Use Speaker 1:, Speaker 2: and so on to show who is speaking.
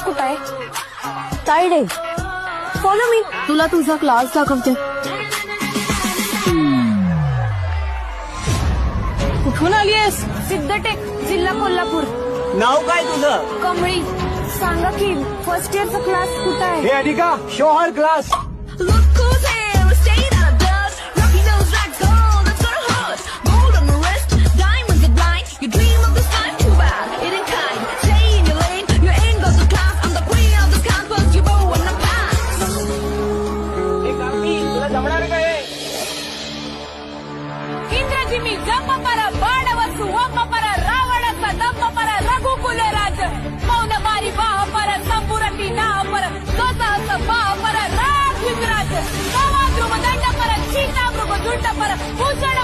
Speaker 1: कुठं आहे? साईड आहे. Follow me. तुला तुझा क्लास दाखवते. कुठून आली आहेस? सिद्धटेक, जिल्हा कोल्हापूर.
Speaker 2: नाव काय तुझं?
Speaker 1: कमळी. सांगा की फर्स्ट इयरचा क्लास कुठं आहे?
Speaker 2: हे अनिका, शो हर क्लास.
Speaker 1: इंद्रजिमी जम्मपर बाणवसु वम्मपर रावणस दम्मपर रघुकुल राज मौनमारी बाहपर संपुरटी नाहपर स्वतःस बाहपर राज विराज कवाद्रुम दंडपर चीता मृग दुंडपर भूषण